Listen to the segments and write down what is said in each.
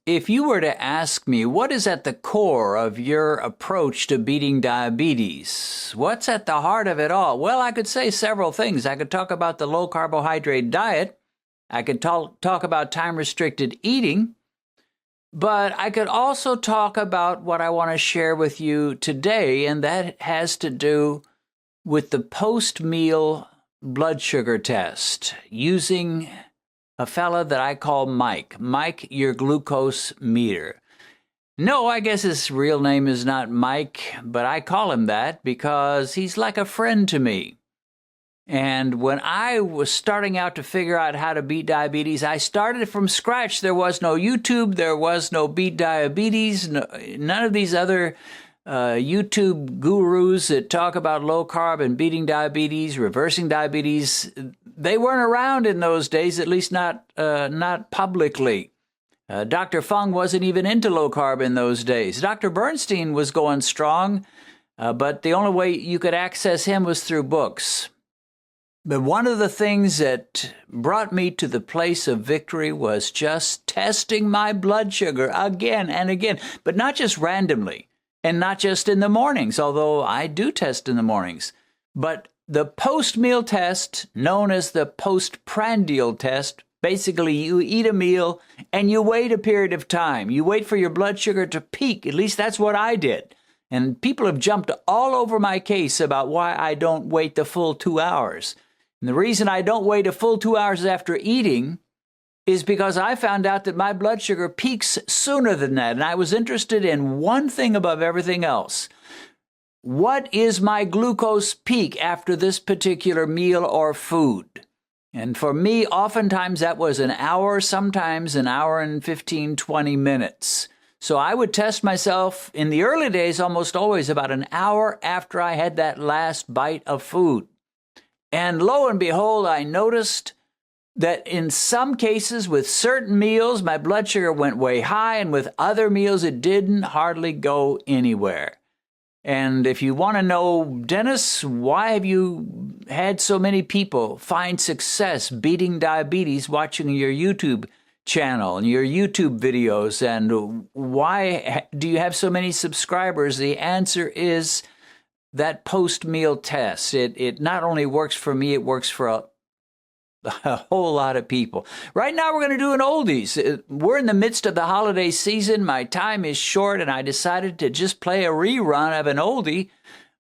if you were to ask me what is at the core of your approach to beating diabetes, what's at the heart of it all? Well, I could say several things. I could talk about the low-carbohydrate diet. I could talk about time-restricted eating. But I could also talk about what I want to share with you today, and that has to do with the post-meal blood sugar test using a fella that I call Mike, your glucose meter. No, I guess his real name is not Mike, but I call him that because he's like a friend to me. And when I was starting out to figure out how to beat diabetes, I started from scratch. There was no YouTube, there was no Beat Diabetes, none of these other YouTube gurus that talk about low carb and beating diabetes, reversing diabetes. They weren't around in those days, at least not publicly. Dr. Fung wasn't even into low carb in those days. Dr. Bernstein was going strong, but the only way you could access him was through books. But one of the things that brought me to the place of victory was just testing my blood sugar again and again, but not just randomly. And not just in the mornings, although I do test in the mornings, but the post-meal test, known as the postprandial test. Basically, you eat a meal and you wait a period of time. You wait for your blood sugar to peak. At least that's what I did. And people have jumped all over my case about why I don't wait the full 2 hours. And the reason I don't wait a full 2 hours after eating is because I found out that my blood sugar peaks sooner than that. And I was interested in one thing above everything else. What is my glucose peak after this particular meal or food? And for me, oftentimes that was an hour, sometimes an hour and 15, 20 minutes. So I would test myself in the early days almost always about an hour after I had that last bite of food. And lo and behold, I noticed that in some cases with certain meals, my blood sugar went way high, and with other meals, it didn't hardly go anywhere. And if you want to know, Dennis, why have you had so many people find success beating diabetes watching your YouTube channel and your YouTube videos, and why do you have so many subscribers? The answer is that post-meal test. It not only works for me, it works for a whole lot of people. Right now, we're going to do an oldies. We're in the midst of the holiday season. My time is short, and I decided to just play a rerun of an oldie.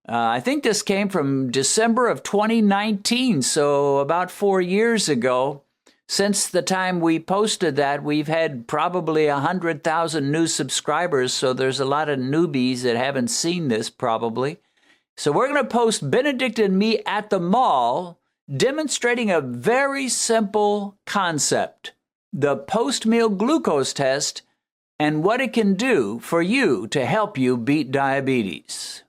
I think this came from December of 2019, so about 4 years ago. Since the time we posted that, we've had probably 100,000 new subscribers, so there's a lot of newbies that haven't seen this probably. So we're going to post Benedicta and me at the mall, demonstrating a very simple concept, the post-meal glucose test, and what it can do for you to help you beat diabetes.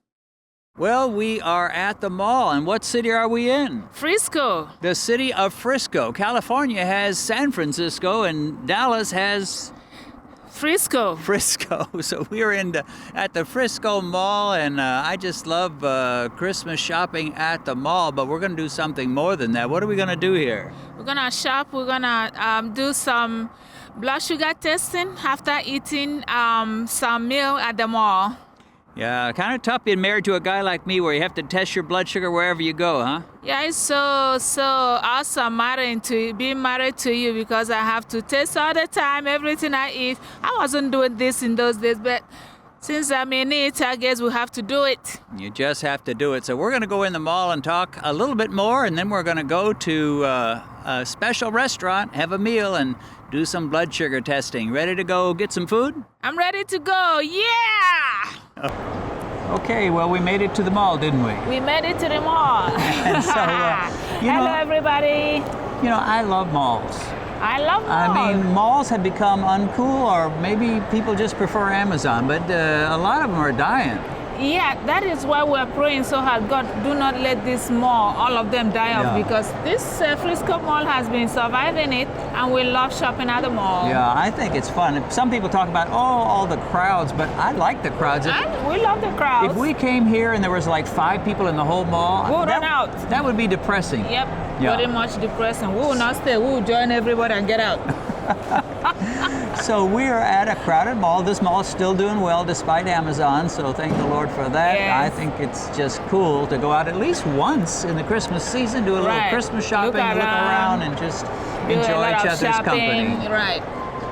Well, we are at the mall, and what city are we in? Frisco. The city of Frisco. California has San Francisco, and Dallas has Frisco. So we're at the Frisco Mall, and I just love Christmas shopping at the mall, but we're going to do something more than that. What are we going to do here? We're going to shop. We're going to do some blood sugar testing after eating some meal at the mall. Yeah, kind of tough being married to a guy like me where you have to test your blood sugar wherever you go, huh? Yeah, it's so awesome being married to you, because I have to test all the time, everything I eat. I wasn't doing this in those days, but since I'm in it, I guess we have to do it. You just have to do it. So we're going to go in the mall and talk a little bit more, and then we're going to go to a special restaurant, have a meal, and do some blood sugar testing. Ready to go get some food? I'm ready to go. Yeah! Okay, well, we made it to the mall, didn't we? We made it to the mall. And so, hello, everybody. You know, I love malls. I love malls. I mean, malls have become uncool, or maybe people just prefer Amazon, but a lot of them are dying. Yeah, that is why we're praying so hard. God, do not let this mall, all of them die off, because this Frisco Mall has been surviving it, and we love shopping at the mall. Yeah, I think it's fun. Some people talk about, all the crowds, but I like the crowds. And we love the crowds. If we came here and there was like 5 people in the whole mall, we'll run out. That would be depressing. Yep, very much depressing. We will not stay. We will join everybody and get out. So we are at a crowded mall. This mall is still doing well despite Amazon, so thank the Lord for that. Yes. I think it's just cool to go out at least once in the Christmas season, do a little Christmas shopping, look around, and just enjoy each other's company. Right.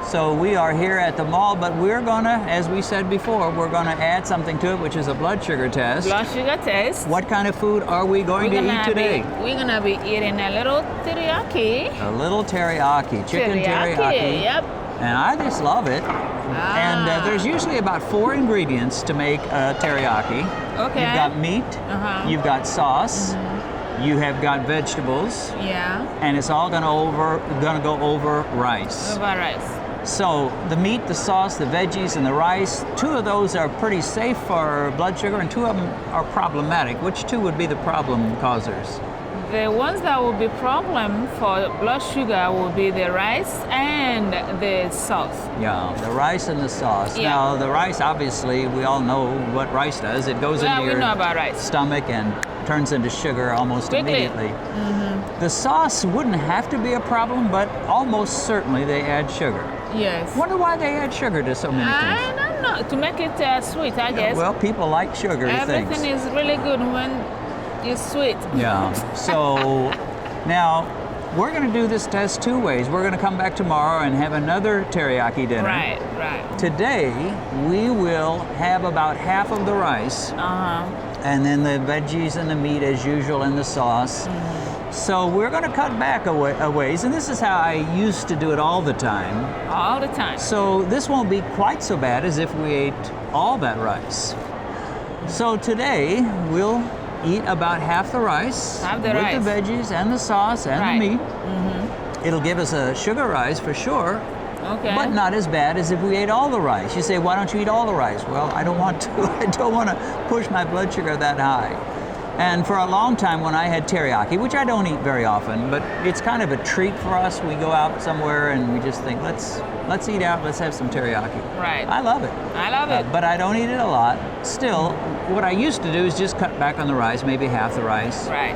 So we are here at the mall, but we're gonna, as we said before, we're gonna add something to it, which is a blood sugar test. Blood sugar test. What kind of food are we going to eat today? We're gonna be eating a little teriyaki. A little teriyaki, chicken teriyaki. Yep. And I just love it. And there's usually about 4 ingredients to make a teriyaki. Okay. You've got meat, you've got sauce, you have got vegetables, and it's all gonna go over rice. Over rice. So the meat, the sauce, the veggies, and the rice, 2 of those are pretty safe for blood sugar, and 2 of them are problematic. Which 2 would be the problem causers? The ones that will be problem for blood sugar will be the rice and the sauce. Yeah, the rice and the sauce. Yeah. Now, the rice, obviously, we all know what rice does. It goes into your know about rice. stomach and turns into sugar almost Quickly. immediately. The sauce wouldn't have to be a problem, but almost certainly they add sugar. Yes. Wonder why they add sugar to so many things. I don't know. To make it sweet, I guess. Well, people like sugary Everything things. is really good when it's sweet. Yeah. So now we're going to do this test 2 ways. We're going to come back tomorrow and have another teriyaki dinner. Right. Today we will have about half of the rice, and then the veggies and the meat as usual, and the sauce. So we're going to cut back a ways, and this is how I used to do it all the time. All the time. So this won't be quite so bad as if we ate all that rice. So today we'll eat about half the rice Half the with rice. the veggies and the sauce and Right. the meat. It'll give us a sugar rise for sure, Okay. but not as bad as if we ate all the rice. You say, why don't you eat all the rice? Well, I don't want to. I don't want to push my blood sugar that high. And for a long time when I had teriyaki, which I don't eat very often, but it's kind of a treat for us. We go out somewhere and we just think, let's eat out, let's have some teriyaki. Right. I love it. I love it. But I don't eat it a lot. Still, what I used to do is just cut back on the rice, maybe half the rice. Right.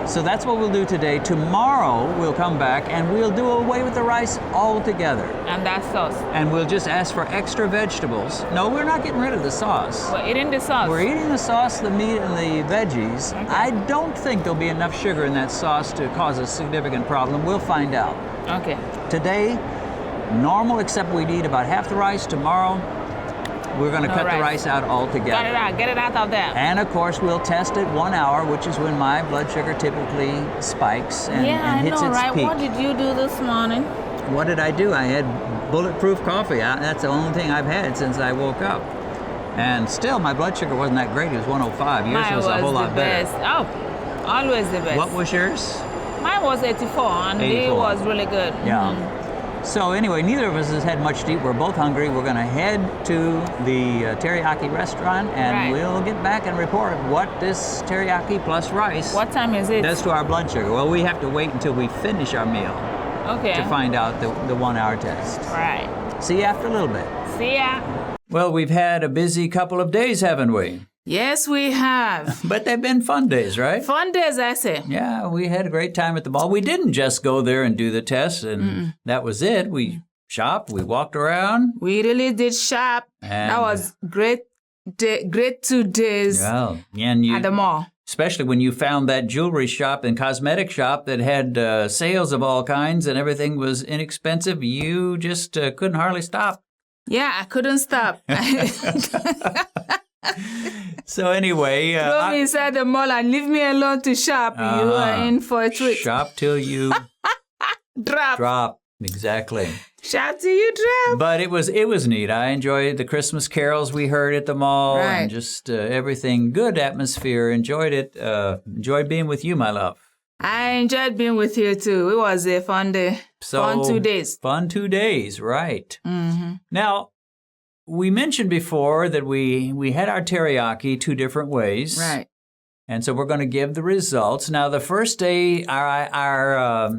So that's what we'll do today. Tomorrow we'll come back and we'll do away with the rice altogether. And that sauce. And we'll just ask for extra vegetables. No, we're not getting rid of the sauce. We're eating the sauce. We're eating the sauce, the meat, and the veggies. Okay. I don't think there'll be enough sugar in that sauce to cause a significant problem. We'll find out. Okay. Today, normal, except we'd eat about half the rice. Tomorrow, we're going to cut the rice out altogether. Cut it out. Get it out of there. And of course, we'll test it 1 hour, which is when my blood sugar typically spikes and hits its right? peak. What did you do this morning? What did I do? I had bulletproof coffee. That's the only thing I've had since I woke up. And still, my blood sugar wasn't that great. It was 105. Yours Mine was a whole lot better. best. Oh, always the best. What was yours? Mine was 84, and 84. it was really good. Yeah. So anyway, neither of us has had much to eat. We're both hungry. We're going to head to the teriyaki restaurant, and Right. we'll get back and report what this teriyaki plus rice What time is it? does to our blood sugar. Well, we have to wait until we finish our meal Okay. to find out the 1 hour test. Right. See you after a little bit. See ya. Well, we've had a busy couple of days, haven't we? Yes, we have. But they've been fun days, right? Fun days, I say. Yeah, we had a great time at the mall. We didn't just go there and do the test, and that was it. We shopped, we walked around. We really did shop. And That was great 2 days well, and you, at the mall. especially when you found that jewelry shop and cosmetic shop that had sales of all kinds and everything was inexpensive, you just couldn't hardly stop. Yeah, I couldn't stop. So anyway, Go inside the mall and leave me alone to shop. You are in for a treat. shop till you Drop. drop. Exactly. Shop till you drop. But it was neat. I enjoyed the Christmas carols we heard at the mall and Right. just everything. Good atmosphere. Enjoyed it. Enjoyed being with you, my love. I enjoyed being with you too. It was a fun day. Fun 2 days. Fun 2 days, right. Mm-hmm. Now, we mentioned before that we had our teriyaki 2 different ways. Right. And so we're going to give the results. Now, the first day, our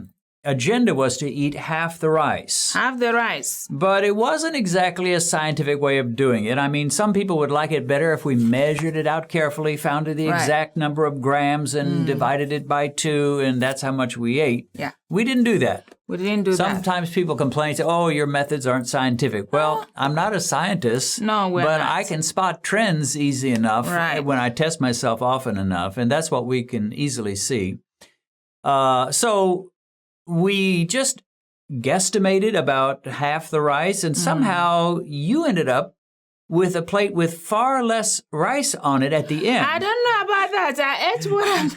agenda was to eat half the rice. Have the rice. But it wasn't exactly a scientific way of doing it. I mean, some people would like it better if we measured it out carefully, found the Right. exact number of grams and divided it by 2, and that's how much we ate. Yeah. We didn't do that. We didn't do that. Sometimes people complain, say, oh, your methods aren't scientific. Well, I'm not a scientist, No, we're but not. I can spot trends easy enough when I test myself often enough, and that's what we can easily see. So we just guesstimated about half the rice, and somehow you ended up with a plate with far less rice on it at the end. I don't know about that. I ate what I'm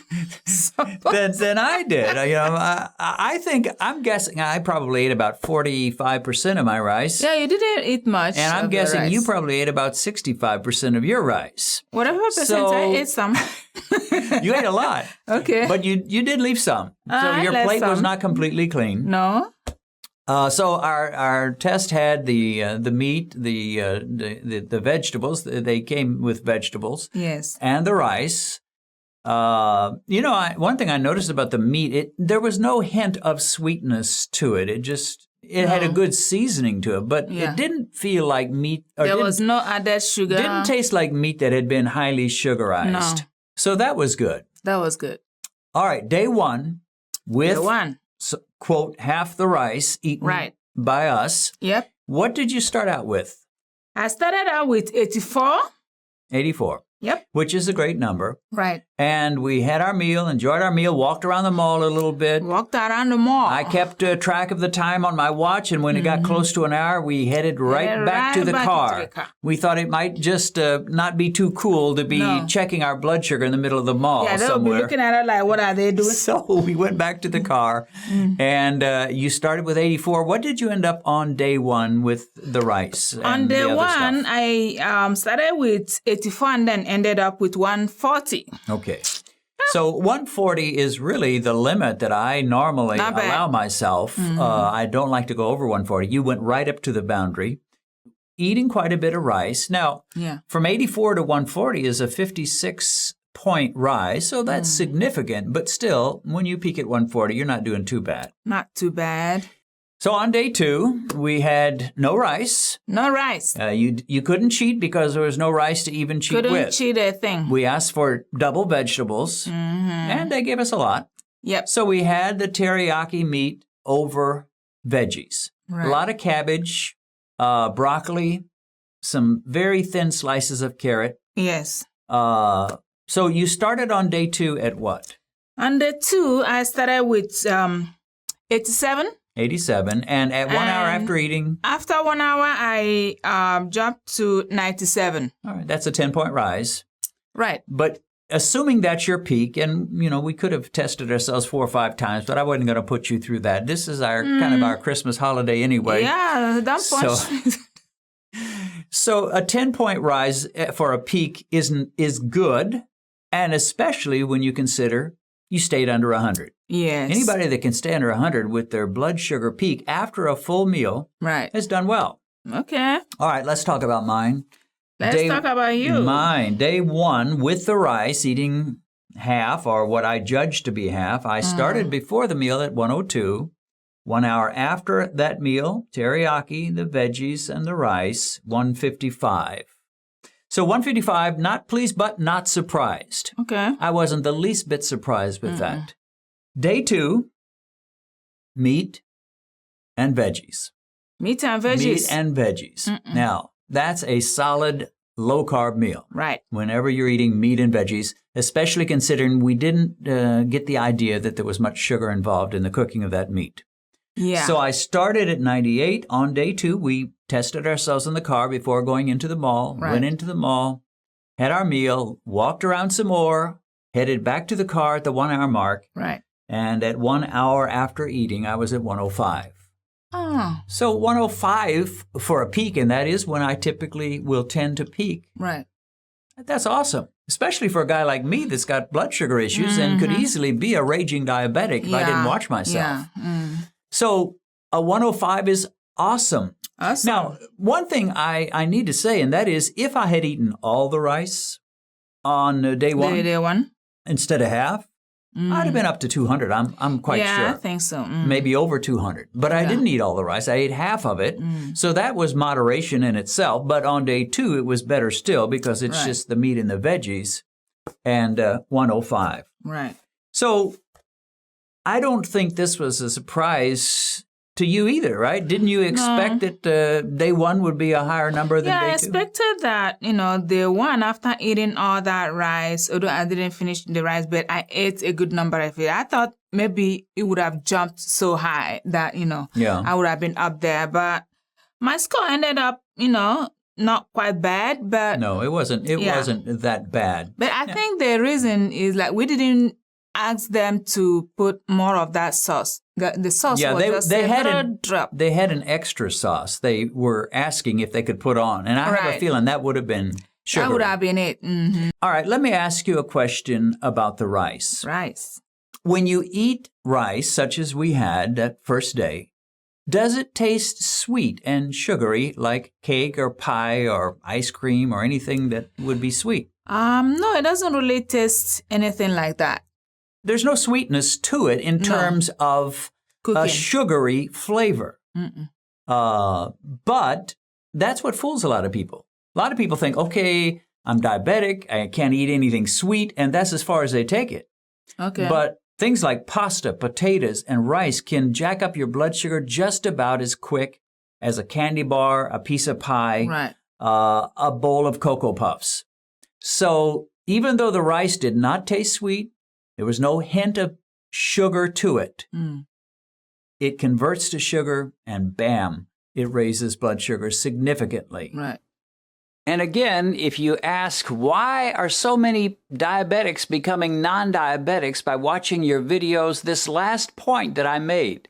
supposed than I did. I think, I'm guessing I probably ate about 45% of my rice. Yeah, you didn't eat much. And I'm guessing you probably ate about 65% of your rice. Whatever percent I ate some. You ate a lot. Okay. But you did leave some. So your plate was not completely clean. No. So our test had the meat, the vegetables. They came with vegetables. Yes. And the rice. One thing I noticed about the meat, there was no hint of sweetness to it. It had a good seasoning to it, but it didn't feel like meat. There was no added sugar. Didn't taste like meat that had been highly sugarized. No. So that was good. That was good. All right, day one with, quote, half the rice eaten by us. Yep. What did you start out with? I started out with 84. 84. Yep. Which is a great number. Right. And we had our meal, enjoyed our meal, walked around the mall a little bit. Walked around the mall. I kept track of the time on my watch, and when it got close to an hour, we headed right back to the car. We thought it might just not be too cool to be checking our blood sugar in the middle of the mall somewhere. Yeah, they'll be looking at it like, what are they doing? So we went back to the car, and you started with 84. What did you end up on day one with the rice? On day one, I started with 84 and then ended up with 140. Okay. So 140 is really the limit that I normally allow myself. I don't like to go over 140. You went right up to the boundary, eating quite a bit of rice. Now, from 84 to 140 is a 56-point rise, so that's significant. But still, when you peak at 140, you're not doing too bad. Not too bad. So on day two, we had no rice. No rice. You couldn't cheat because there was no rice to even cheat with. Couldn't cheat a thing. We asked for double vegetables, and they gave us a lot. Yep. So we had the teriyaki meat over veggies. Right. A lot of cabbage, broccoli, some very thin slices of carrot. Yes. So you started on day two at what? On day two, I started with 87. 87. And at 1 hour after eating? After 1 hour, I jumped to 97. All right. That's a 10-point rise. Right. But assuming that's your peak, and, we could have tested ourselves 4 or 5 times, but I wasn't going to put you through that. This is our kind of our Christmas holiday anyway. Yeah, don't punch. So a 10-point rise for a peak is good, and especially when you consider you stayed under 100. Yes. Anybody that can stay under 100 with their blood sugar peak after a full meal has done well. Okay. All right, let's talk about mine. Let's talk about you. Mine, day one with the rice, eating half, or what I judged to be half. I started before the meal at 102. 1 hour after that meal, teriyaki, the veggies, and the rice, 155. So 155, not pleased, but not surprised. Okay. I wasn't the least bit surprised with that. Day two, meat and veggies. Meat and veggies. Meat and veggies. Now, that's a solid low-carb meal. Right. Whenever you're eating meat and veggies, especially considering we didn't get the idea that there was much sugar involved in the cooking of that meat. Yeah. So I started at 98. On day two, we tested ourselves in the car before going into the mall. Right. Went into the mall, had our meal, walked around some more, headed back to the car at the 1 hour mark. Right. And at 1 hour after eating, I was at 105. Oh. So 105 for a peak, and that is when I typically will tend to peak. Right. That's awesome, especially for a guy like me that's got blood sugar issues and could easily be a raging diabetic if I didn't watch myself. Yeah. So a 105 is awesome. Awesome. Now, one thing I need to say, and that is if I had eaten all the rice on day one instead of half, I'd have been up to 200. I'm quite sure. Yeah, I think so. Maybe over 200. But I didn't eat all the rice. I ate half of it. So that was moderation in itself. But on day two, it was better still because it's just the meat and the veggies, and 105. Right. So I don't think this was a surprise to you either, right? Didn't you expect that day one would be a higher number than day two? Yeah, I expected that, day one after eating all that rice, although I didn't finish the rice, but I ate a good number of it. I thought maybe it would have jumped so high that, I would have been up there. But my score ended up, not quite bad, but... No, it wasn't. It wasn't that bad. But I think the reason is we didn't ask them to put more of that sauce. The sauce was just a little drop. They had an extra sauce they were asking if they could put on. And I have a feeling that would have been sugar. That would have been it. Mm-hmm. All right, let me ask you a question about the rice. Rice. When you eat rice, such as we had that first day, does it taste sweet and sugary like cake or pie or ice cream or anything that would be sweet? No, it doesn't really taste anything like that. There's no sweetness to it in terms of a sugary flavor. But that's what fools a lot of people. A lot of people think, okay, I'm diabetic, I can't eat anything sweet, and that's as far as they take it. Okay. But things like pasta, potatoes, and rice can jack up your blood sugar just about as quick as a candy bar, a piece of pie, a bowl of Cocoa Puffs. So even though the rice did not taste sweet, there was no hint of sugar to it. It converts to sugar, and bam, it raises blood sugar significantly. Right. And again, if you ask why are so many diabetics becoming non-diabetics by watching your videos, this last point that I made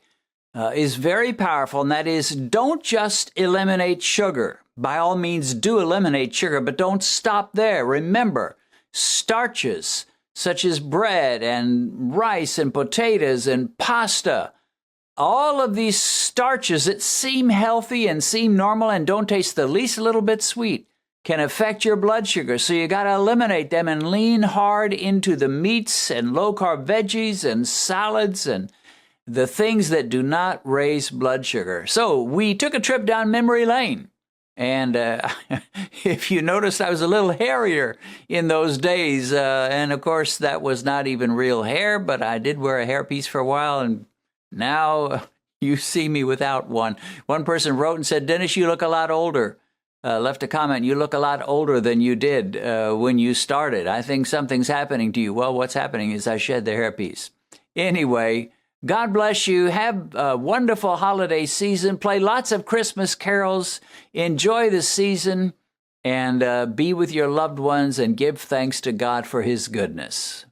is very powerful, and that is don't just eliminate sugar. By all means, do eliminate sugar, but don't stop there. Remember, starches such as bread and rice and potatoes and pasta, all of these starches that seem healthy and seem normal and don't taste the least little bit sweet can affect your blood sugar. So you got to eliminate them and lean hard into the meats and low-carb veggies and salads and the things that do not raise blood sugar. So we took a trip down memory lane. And if you noticed, I was a little hairier in those days. And of course, that was not even real hair, but I did wear a hairpiece for a while. And now you see me without one. One person wrote and said, Dennis, you look a lot older. Left a comment, you look a lot older than you did when you started. I think something's happening to you. Well, what's happening is I shed the hairpiece. Anyway, God bless you. Have a wonderful holiday season. Play lots of Christmas carols. Enjoy the season and be with your loved ones and give thanks to God for his goodness.